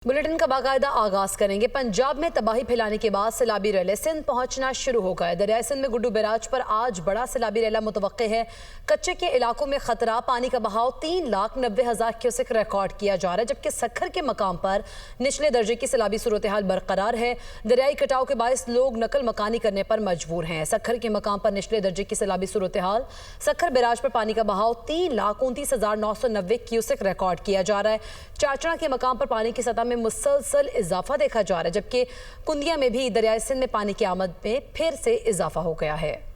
Bulletin का बाकायदा आगाज करेंगे। पंजाब में तबाही फैलाने के बाद सैलाबी रैले सिंध पहुंचना शुरू हो गए। दरियाई सिंध में गुड्डू बैराज पर आज बड़ा सैलाबी रैला मुतवक्के है। कच्चे के इलाकों में खतरा, पानी का बहाव 3,90,000 क्यूसेक रिकॉर्ड किया जा रहा है, जबकि सखर के मकाम पर निचले दर्जे की सैलाबी सूरत हाल बरकरार है। दरियाई कटाव के बायस लोग नकल मकानी करने पर मजबूर हैं। सखर के मकाम पर निचले दर्जे की सैलाबी सूरत हाल, सखर बैराज पर पानी का बहाव 3,29,990 क्यूसेक रिकॉर्ड किया जा रहा है। चाचड़ा के मकाम पर पानी की सतह में मुसलसल इजाफा देखा जा रहा है, जबकि कुंदिया में भी दरियाई सिंध में पानी की आमद में फिर से इजाफा हो गया है।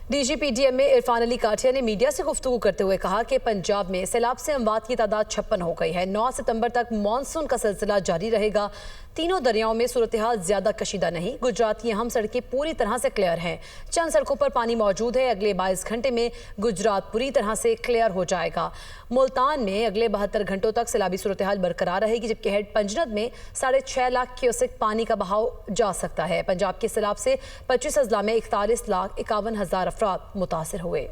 DGPDM में इरफान अली काठिया ने मीडिया से गुफ्तगू करते हुए कहा कि पंजाब में सैलाब से अमवात की तादाद 56 हो गई है। 9 सितंबर तक मानसून का सिलसिला जारी रहेगा। तीनों दरियाओं में सूरत हाल ज्यादा कशीदा नहीं। गुजरात की अहम सड़कें पूरी तरह से क्लियर हैं। चंद सड़कों पर पानी मौजूद है। अगले 22 घंटे में गुजरात पूरी तरह से क्लियर हो जाएगा। मुल्तान में अगले 72 घंटों तक सैलाबी सूरत हाल बरकरार रहेगी, जबकि हेड पंजनद में 6.5 लाख क्यूसेक पानी का बहाव जा सकता है। पंजाब के सैलाब से 25 अजला में 41,51,000 अफराद मुतासिर हुए।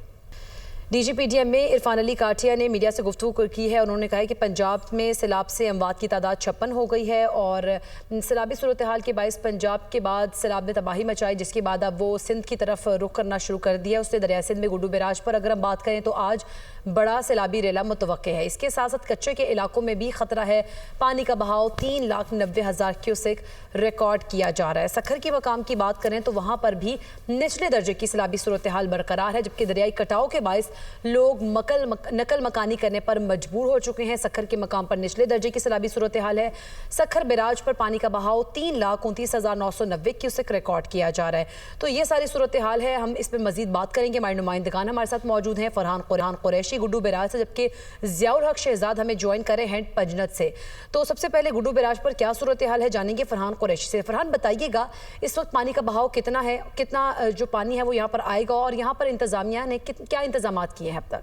DGPDM में इरफान अली काठिया ने मीडिया से गुफ्तगू की है। उन्होंने कहा है कि पंजाब में सैलाब से अमवात की तादाद 56 हो गई है और सैलाबी सूरत हाल के बायस पंजाब के बाद सैलाब ने तबाही मचाई, जिसके बाद अब वो सिंध की तरफ रुख करना शुरू कर दिया। उसने दरिया सिंध में गुड्डू बैराज पर अगर हम बात करें तो आज बड़ा सैलाबी रेला मुतवक्के है। इसके साथ साथ कच्चे के इलाकों में भी खतरा है। पानी का बहाव 3,90,000 क्यूसेक रिकॉर्ड किया जा रहा है। सखर के मकाम की बात करें तो वहाँ पर भी निचले दर्जे की सैलाबी सूरत हाल बरकरार है, जबकि दरियाई कटाव के बायस लोग नकल मकानी करने पर मजबूर हो चुके हैं। सखर के मकाम पर निचले दर्जे की सैलाबी सूरत हाल है। सखर बैराज पर पानी का बहाव 3,29,990 क्यूसेक रिकॉर्ड किया जा रहा है। तो ये सारी सूरत हाल है। हम इस पर मजीद बात करेंगे। हमारे नुमाइंदगान हमारे साथ मौजूद हैं। फरहान कुरैशी गुड्डू बैराज से, जबकि ज़ियाउल हक शहजाद हमें ज्वाइन करें हेड पंजनद से। तो सबसे पहले गुड्डू बैराज पर क्या सूरत हाल है जानेंगे फरहान कुरैशी से। फरहान, बताइएगा इस वक्त पानी का बहाव कितना है, कितना जो पानी है वो यहाँ पर आएगा और यहाँ पर इंतजामिया ने क्या इंतजाम किए हैं अब तक?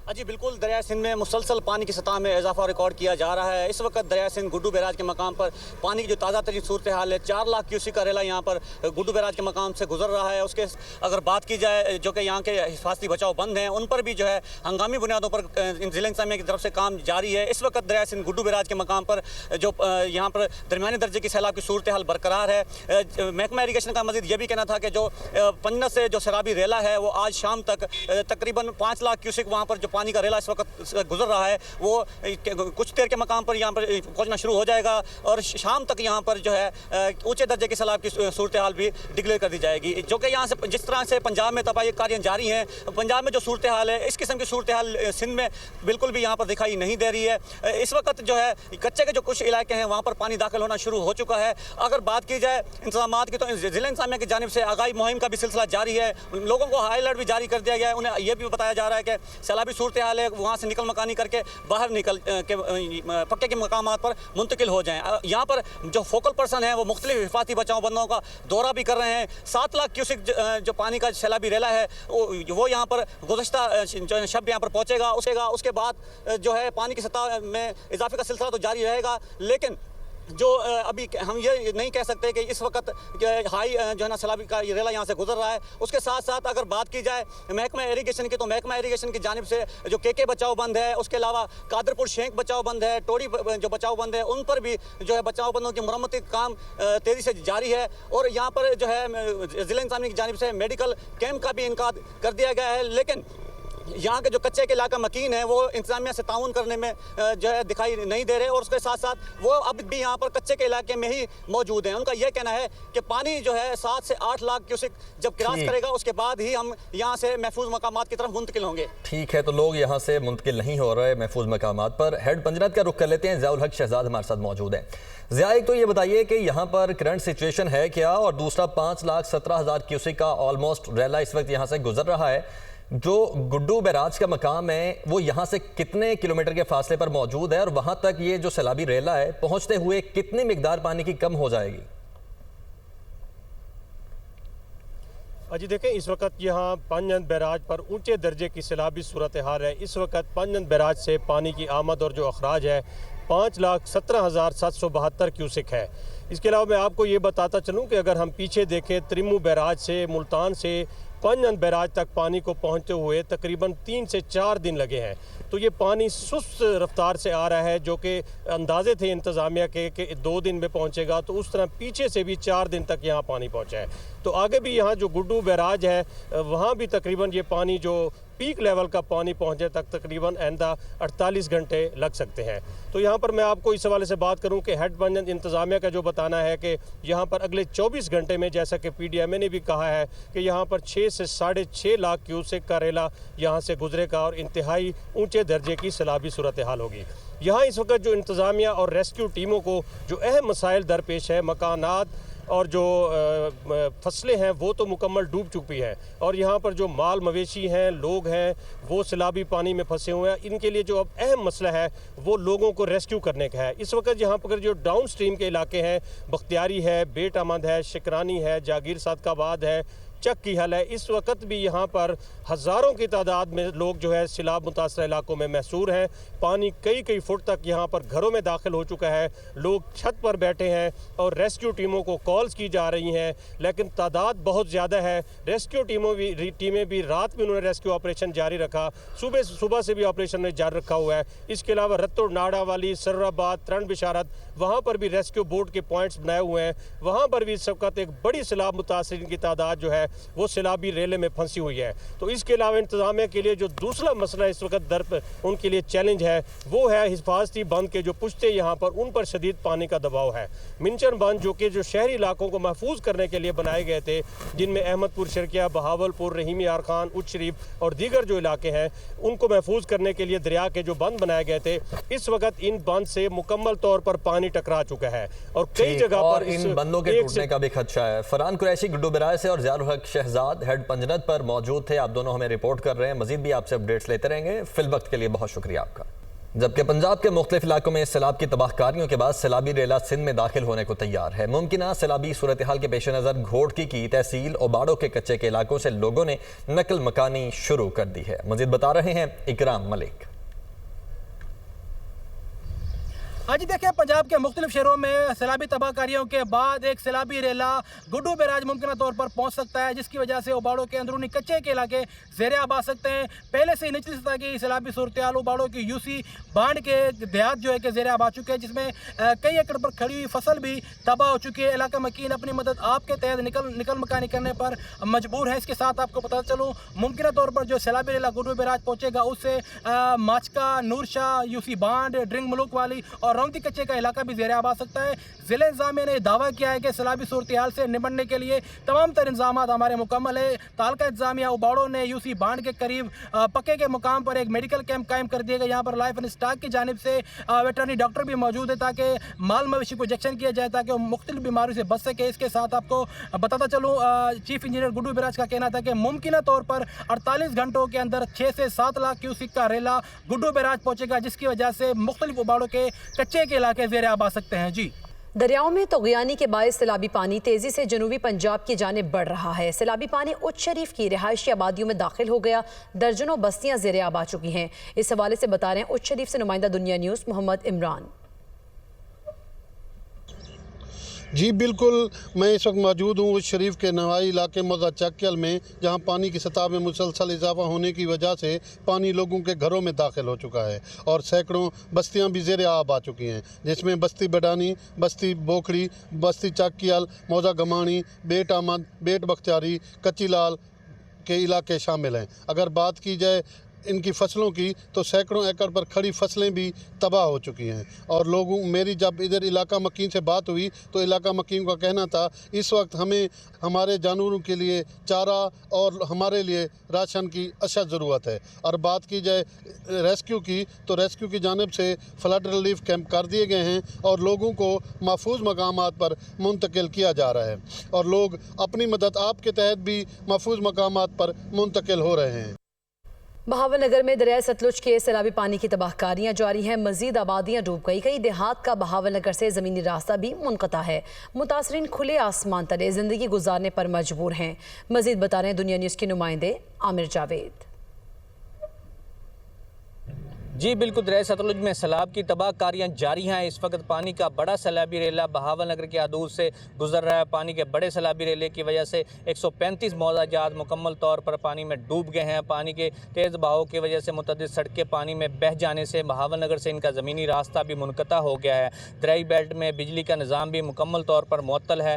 जी बिल्कुल, दरिया सिंध में मुसलसल पानी की सतह में इजाफा रिकॉर्ड किया जा रहा है। इस वक्त दरिया सिंध गुड्डू बैराज के मकाम पर पानी की जो ताज़ा तरीन सूरत हाल है, 4 लाख क्यूसेक का रेला यहाँ पर गुड्डू बैराज के मकाम से गुजर रहा है। उसके अगर बात की जाए जो कि यहाँ के हिफाजती बचाव बंद हैं, उन पर भी जो है हंगामी बुनियादों पर ज़िला इंतज़ामिया की तरफ से काम जारी है। इस वक्त दरिया सिंध गुड्डू बैराज के मकाम पर जो यहाँ पर दरमियानी दर्जे की सैलाब की सूरत हाल बरकरार है। महकमा इरीगेशन का मजीद ये भी कहना था कि जो पंजनद से जो सैलाबी रेला है वो आज शाम तक तकरीबन 5 लाख क्यूसेक वहाँ पर जो पानी का रेला इस वक्त गुजर रहा है वो कुछ देर के मकाम पर यहाँ पर पहुँचना शुरू हो जाएगा और शाम तक यहाँ पर जो है ऊंचे दर्जे की सैलाब की सूरत हाल भी डिक्लेयर कर दी जाएगी। जो कि यहाँ से जिस तरह से पंजाब में तबाही कार्य जारी हैं, पंजाब में जो सूरत हाल है इस किस्म की सूरत हाल सिंध में बिल्कुल भी यहाँ पर दिखाई नहीं दे रही है। इस वक्त जो है कच्चे के जो कुछ इलाके हैं वहाँ पर पानी दाखिल होना शुरू हो चुका है। अगर बात की जाए इंतजाम की तो ज़िला इंतजामिया की जानिब से आगाही मुहिम का भी सिलसिला जारी है। लोगों को हाई अलर्ट भी जारी कर दिया गया है। उन्हें यह भी बताया जा रहा है कि सैलाबी सूरत हाल है वहाँ से निकल मकानी करके बाहर निकल के पक्के के मकामात पर मुंतकिल हो जाएं। यहाँ पर जो फोकल पर्सन है वो मुख्तलिफ हिफाजती बचाव बंदों का दौरा भी कर रहे हैं। 7 लाख क्यूसेक जो पानी का सैलाबी रेला है वो यहाँ पर गुज़श्ता जो शब यहाँ पर पहुँचेगा। उसके बाद जो है पानी की सतह में इजाफे का सिलसिला तो जारी रहेगा, लेकिन जो अभी हम ये नहीं कह सकते कि इस वक्त हाई जो है ना सैलाबी का ये रेला यहाँ से गुजर रहा है। उसके साथ साथ अगर बात की जाए महकमा इरीगेशन की तो महकमा इरीगेशन की जानिब से जो के बचाव बंद है, उसके अलावा कादरपुर शेख बचाव बंद है, टोड़ी जो बचाव बंद है, उन पर भी जो है बचाव बंदों की मरम्मती काम तेज़ी से जारी है। और यहाँ पर जो है ज़िला इंतज़ामिया की जानिब से मेडिकल कैंप का भी इनकार कर दिया गया है, लेकिन यहाँ के जो कच्चे के इलाका मकीन है वो इंतजामिया से ताउन करने में जो है दिखाई नहीं दे रहे और उसके साथ साथ वो अब भी यहाँ पर कच्चे के इलाके में ही मौजूद हैं। उनका यह कहना है कि पानी जो है 7 से 8 लाख क्यूसेक जब क्रॉस करेगा उसके बाद ही हम यहाँ से महफूज मकामात की तरफ मुंतकिल होंगे। ठीक है, तो लोग यहाँ से मुंतकिल नहीं हो रहे महफूज मकामात पर। हेड पंजनद का रुख कर लेते हैं। ज़ियाउल हक शहजाद हमारे साथ मौजूद है। ज़िया, एक तो ये बताइए कि यहाँ पर करंट सिचुएशन है क्या, और दूसरा 5,17,000 क्यूसेक का ऑलमोस्ट रेला इस वक्त यहाँ से गुजर रहा है। जो गुड्डू बैराज का मकाम है वो यहाँ से कितने किलोमीटर के फासले पर मौजूद है और वहाँ तक ये जो सैलाबी रेला है पहुँचते हुए कितनी मिकदार पानी की कम हो जाएगी? अजी देखें, इस वक्त यहाँ पंजनद बैराज पर ऊंचे दर्जे की सैलाबी सूरत हाल है। इस वक्त पंजनद बैराज से पानी की आमद और जो अखराज है 5,17,772 क्यूसेक है। इसके अलावा मैं आपको ये बताता चलूँ कि अगर हम पीछे देखें त्रिमू बैराज से मुल्तान से पांजन बैराज तक पानी को पहुंचते हुए तकरीबन 3 से 4 दिन लगे हैं। तो ये पानी सुस्त रफ्तार से आ रहा है, जो कि अंदाजे थे इंतज़ामिया के कि 2 दिन में पहुंचेगा, तो उस तरह पीछे से भी 4 दिन तक यहाँ पानी पहुंचा है। तो आगे भी यहाँ जो गुड्डू बैराज है वहाँ भी तकरीबन ये पानी जो पीक लेवल का पानी पहुँचे तक तकरीबन आइंदा 48 घंटे लग सकते हैं। तो यहाँ पर मैं आपको इस हवाले से बात करूँ कि हेड पंजन इंतज़ामिया का जो बताना है कि यहाँ पर अगले 24 घंटे में, जैसा कि PDMA ने भी कहा है कि यहाँ पर 6 से 6.5 लाख क्यूसेक का रेला यहाँ से गुजरेगा और इंतहाई ऊँचे दर्जे की सैलाबी सूरत हाल होगी। यहाँ इस वक्त जो इंतज़ामिया और रेस्क्यू टीमों को जो अहम मसाइल दरपेश है, मकानात और जो फसलें हैं वो तो मुकम्मल डूब चुकी हैं, और यहाँ पर जो माल मवेशी हैं, लोग हैं, वो सैलाबी पानी में फंसे हुए हैं। इनके लिए जो अब अहम मसला है वो लोगों को रेस्क्यू करने का है। इस वक्त यहाँ पर जो डाउन स्ट्रीम के इलाके हैं, बख्तियारी है, बेट अहमद है, शिकरानी है, जागीर सादकाबाद है, चक की हल है, इस वक्त भी यहाँ पर हज़ारों की तादाद में लोग जो है सैलाब मुतासर इलाकों में महसूर हैं। पानी कई कई फुट तक यहाँ पर घरों में दाखिल हो चुका है, लोग छत पर बैठे हैं और रेस्क्यू टीमों को कॉल्स की जा रही हैं, लेकिन तादाद बहुत ज़्यादा है। रेस्क्यू टीमें भी रात में उन्होंने रेस्क्यू ऑपरेशन जारी रखा, सुबह से भी ऑपरेशन ने जारी रखा हुआ है। इसके अलावा रत्तो नाड़ा वाली, सराबाद, तरण बिशारत, वहाँ पर भी रेस्क्यू बोट के पॉइंट्स बनाए हुए हैं। वहाँ पर भी इस वक्त एक बड़ी सैलाब मुतासरीन की तादाद जो है वो सैलाबी रेले में फंसी हुई है। तो इसके अलावा इंतज़ामिया के लिए जो दूसरा मसला इस वक्त उनके लिए चैलेंज है वो है हिफाजती बंद के जो पुश्ते यहाँ पर उन पर शदीद पानी का दबाव है। मिंचन बंद जो कि जो शहरी इलाकों को महफूज करने के लिए बनाए गए थे, जिनमें अहमदपुर, शर्किया, बहावलपुर, रहीमी यार खान, उच्च शरीफ और दीगर जो इलाके हैं, उनको महफूज करने के लिए दरिया के जो बंद बनाए गए थे, इस वक्त इन बंद से मुकम्मल तौर पर पानी टकरा चुका है और कई जगह पर इन बंदों के टूटने का भी खदशा है। फरहान कुरैशी गुड्डू बैराज से और ज़ियाउल हक शहजाद हेड पंजनत पर मौजूद थे। आप दोनों हमें रिपोर्ट कर रहे हैं, मजीद भी आपसे अपडेट्स लेते रहेंगे। फिलवक्त के लिए बहुत शुक्रिया आपका। जबकि पंजाब के मुख्तलिफ इलाकों में सैलाब की तबाहकारियों के बाद सैलाबी रेला सिंध में दाखिल होने को तैयार है। मुमकिन सैलाबी सूरत हाल के पेश नज़र घोड़की की तहसील ओबाड़ो के कच्चे के इलाकों से लोगों ने नकल मकानी शुरू कर दी है। मजीद बता रहे हैं इकराम मलिक। आज देखिए, पंजाब के मुख्तलिफ शहरों में सैलाबी तबाहकारियों के बाद एक सैलाबी रेला गुड्डू बैराज मुमकिन तौर पर पहुंच सकता है, जिसकी वजह से उबाड़ो के अंदरूनी कच्चे के इलाके ज़ेरे आब आ सकते हैं। पहले से ही निचली सतह की सैलाबी सूरत हाल उबाड़ो की यूसी बांध के देहात जो है कि ज़ेरे आब आ चुके हैं, जिसमें कई एकड़ पर खड़ी हुई फसल भी तबाह हो चुकी है। इलाका मकीन अपनी मदद आपके तहत निकल मकानी करने पर मजबूर है। इसके साथ आपको पता चलूँ, मुमकिन तौर पर जो सैलाबी रेला गुड्डू बैराज पहुँचेगा उससे माचका, नूरशाह, यूसी बांध, ड्रिंग मुलुक वाली और रौंती कच्चे का इलाका भी ज़ेरे आब आ सकता है। ज़िले इंतज़ामिया ने दावा किया है कि सैलाबी सूरत हाल से निपटने के लिए तमाम तर इंतजाम हमारे मुकम्मल है। तालका इंतजामिया उबाड़ो ने यूसी बांध के करीब पक्के के मुकाम पर एक मेडिकल कैंप कायम कर दिया गया। यहाँ पर लाइफ एंड स्टाक की जानिब से वेटरनरी डॉक्टर भी मौजूद है ताकि माल मवेशी को इंजेक्शन किया जाए ताकि वो मुख्तलिफ बीमारियों से बच सके। इसके साथ आपको बताता चलूँ, चीफ इंजीनियर गुड्डू बैराज का कहना था कि मुमकिन तौर पर 48 घंटों के अंदर 6 से 7 लाख क्यूसिक का रेला गुड्डू बैराज पहुँचेगा, जिसकी वजह से मुख्तलिफ उबाड़ो के कच्चे के इलाके ज़ेरे आब आ सकते हैं। जी, दरियाओं में तग़यानी के बायस सैलाबी पानी तेजी से जनूबी पंजाब की जानिब बढ़ रहा है। सैलाबी पानी उच्च शरीफ की रिहायशी आबादियों में दाखिल हो गया, दर्जनों बस्तियां ज़ेरे आब आ चुकी हैं। इस हवाले से बता रहे हैं उच्च शरीफ से नुमाइंदा दुनिया न्यूज़ मोहम्मद इमरान। जी बिल्कुल, मैं इस वक्त मौजूद हूँ उस शरीफ के नवाई इलाके मौजा चक्यल में, जहाँ पानी की सतह में मुसलसल इजाफा होने की वजह से पानी लोगों के घरों में दाखिल हो चुका है और सैकड़ों बस्तियाँ भी ज़ेरे आब आ चुकी हैं, जिसमें बस्ती बडानी, बस्ती बोखड़ी, बस्ती चक्यल, मौजा गमानी, बेट अहमद, बेट बख्तियारी, कच्ची लाल के इलाके शामिल हैं। अगर बात की जाए इनकी फसलों की तो सैकड़ों एकड़ पर खड़ी फसलें भी तबाह हो चुकी हैं और लोगों मेरी जब इधर इलाका मकीन से बात हुई तो इलाका मकीन का कहना था इस वक्त हमें हमारे जानवरों के लिए चारा और हमारे लिए राशन की अशद ज़रूरत है। और बात की जाए रेस्क्यू की तो रेस्क्यू की जानिब से फ्लड रिलीफ कैंप कर दिए गए हैं और लोगों को महफूज मकामात पर मुंतकिल किया जा रहा है और लोग अपनी मदद आपके तहत भी महफूज मकामात पर मुंतकिल हो रहे हैं। बहावलनगर में दरिया सतलुज के सैलाबी पानी की तबाहकारियां जारी हैं। मजीद आबादियां डूब गई। कई देहात का बहावलनगर से ज़मीनी रास्ता भी मुनक़ता है। मुतासरीन खुले आसमान तले ज़िंदगी गुजारने पर मजबूर हैं। मजीद बता रहे हैं दुनिया न्यूज़ के नुमाइंदे आमिर जावेद। जी बिल्कुल, दरिया सतलुज में सैलाब की तबाहकारियाँ जारी हैं। इस वक्त पानी का बड़ा सैलाबी रेला बहावल नगर के हदूद से गुजर रहा है। पानी के बड़े सैलाबी रेले की वजह से 135 मौज़ाजात मुकम्मल तौर पर पानी में डूब गए हैं। पानी के तेज़ बहाव की वजह से मुतअद्दिद सड़कें पानी में बह जाने से बहावल नगर से इनका ज़मीनी रास्ता भी मुनक़ता हो गया है। दरियाई बेल्ट में बिजली का निज़ाम भी मुकम्मल तौर पर मुअत्तल है।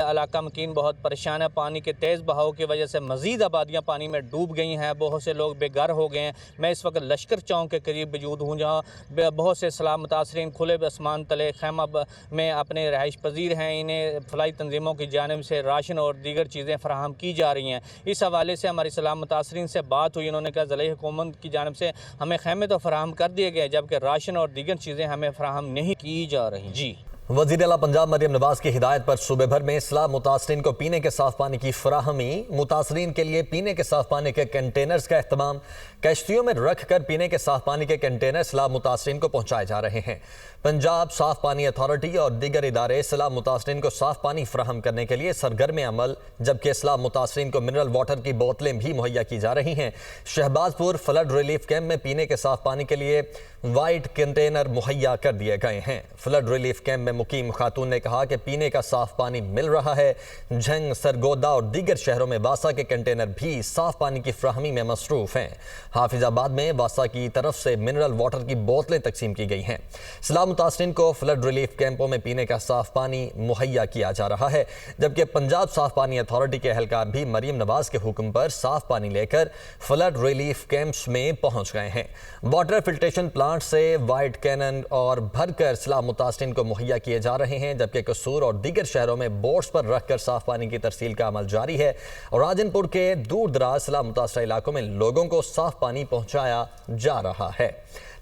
इलाका मकीन बहुत परेशान है। पानी के तेज़ बहाव की वजह से मज़ीद आबादियाँ पानी में डूब गई हैं। बहुत से लोग बेघर हो गए हैं। मैं इस वक्त लश्कर चौक के करीब मौजूद हूँ, जहाँ बहुत से सैलाब मुतासरीन खुले आसमान तले खैमा में अपने रहाइश पजीर हैं। इन्हें फलाई तंजीमों की जानिब से राशन और दीगर चीज़ें फराहम की जा रही हैं। इस हवाले से हमारी सैलाब मुतासरीन से बात हुई। उन्होंने कहा ज़िले हुकूमत की जानिब से हमें खैमे तो फराहम कर दिए गए, जबकि राशन और दीगर चीज़ें हमें फराहम नहीं की जा रही। जी वज़ीर आला पंजाब मरियम नवाज की हिदायत पर सूबे भर में सैलाब मुतासरीन को पीने के साफ पानी की फराहमी, मुतासरीन के लिए पीने के साफ पानी के कंटेनर्स का इस्तेमाल, कश्तियों में रख कर पीने के साफ पानी के कंटेनर सैलाब मुतासरीन को पहुँचाए जा रहे हैं। पंजाब साफ पानी अथॉरिटी और दीगर इदारे सैलाब मुतासरीन को साफ पानी फराहम करने के लिए सरगर्म अमल, जबकि सैलाब मुतासरीन को मिनरल वाटर की बोतलें भी मुहैया की जा रही हैं। शहबाजपुर फ्लड रिलीफ कैंप में पीने के साफ पानी के लिए वाइट कंटेनर मुहैया कर दिए गए हैं। फ्लड रिलीफ कैंप में मुकीम खातून ने कहा कि पीने का साफ पानी मिल रहा है। झंग, सरगोदा और दीगर शहरों में वासा के कंटेनर भी साफ पानी की फ्राहमी में मसरूफ हैं। हाफिजाबाद में वासा की तरफ से मिनरल वाटर की बोतलें तकसीम की गई हैं। सैलाब मुतासरीन को फ्लड रिलीफ कैंपों में पीने का साफ पानी मुहैया किया जा रहा है, जबकि पंजाब साफ पानी अथॉरिटी के एहलकार भी मरियम नवाज के हुक्म पर साफ पानी लेकर फ्लड रिलीफ कैंप्स में पहुंच गए हैं। वाटर फिल्ट्रेशन प्लांट से वाइट कैनन और भरकर सैलाब मुतासरीन को मुहैया किए जा रहे हैं, जबकि कसूर और दीगर शहरों में बोट्स पर रखकर साफ पानी की तरसील का अमल जारी है और राजनपुर के दूर दराज सैलाब मुतासरा इलाकों में लोगों को साफ पानी पहुंचाया जा रहा है।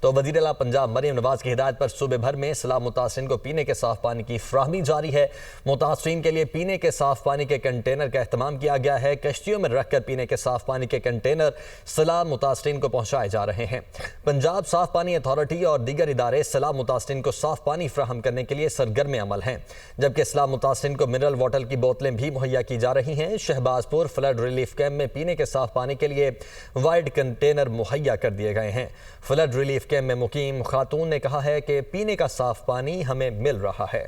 तो वज़ीर आला पंजाब मरियम नवाज की हिदायत पर सूबे भर में सैलाब मुतासरीन को पीने के साफ पानी की फ्राहमी जारी है। मुतासरीन के लिए पीने के साफ पानी के कंटेनर का इस्तेमाल किया गया है। कश्तियों में रखकर पीने के साफ पानी के कंटेनर सैलाब मुतासरीन को पहुंचाए जा रहे हैं। पंजाब साफ पानी अथॉरिटी और दीगर इदारे सैलाब मुतासरीन को साफ पानी फ्राहम करने के लिए सरगर्म अमल हैं, जबकि सैलाब मुतासरीन को मिनरल वाटर की बोतलें भी मुहैया की जा रही हैं। शहबाजपुर फ्लड रिलीफ कैंप में पीने के साफ पानी के लिए वाइट कंटेनर मुहैया कर दिए गए हैं। फ्लड रिलीफ कैंप में मुकीम खातून ने कहा है कि पीने का साफ पानी हमें मिल रहा है।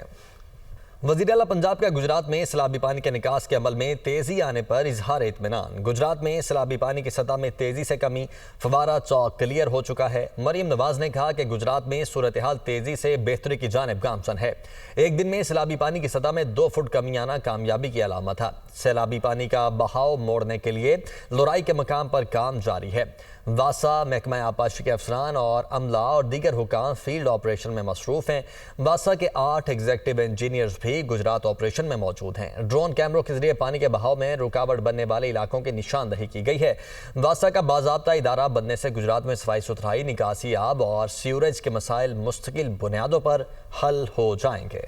वज़ीर आला पंजाब का गुजरात में सैलाबी पानी के निकास के अमल में तेज़ी आने पर इजहार इत्मीनान। गुजरात में सैलाबी पानी की सतह में तेज़ी से कमी, फवारा चौक क्लियर हो चुका है। मरियम नवाज ने कहा कि गुजरात में सूरत हाल तेज़ी से बेहतरी की जानिब गामजन है। एक दिन में सैलाबी पानी की सतह में 2 फुट कमी आना कामयाबी की अलामत है। सैलाबी पानी का बहाव मोड़ने के लिए लोराई के मकाम पर काम जारी है। वासा, महकमा आपाशी के अफसरान और अमला और दीगर हुकाम फील्ड ऑपरेशन में मसरूफ हैं। वासा के 8 एग्जीक्यूटिव इंजीनियर्स भी गुजरात ऑपरेशन में मौजूद हैं। ड्रोन कैमरों के जरिए पानी के बहाव में रुकावट बनने वाले इलाकों की निशानदही की गई है। वासा का बाज़ाब्ता इदारा बनने से गुजरात में सफाई सुथराई, निकासी आब और सीवरेज के मसाइल मुस्तकिल बुनियादों पर हल हो जाएंगे।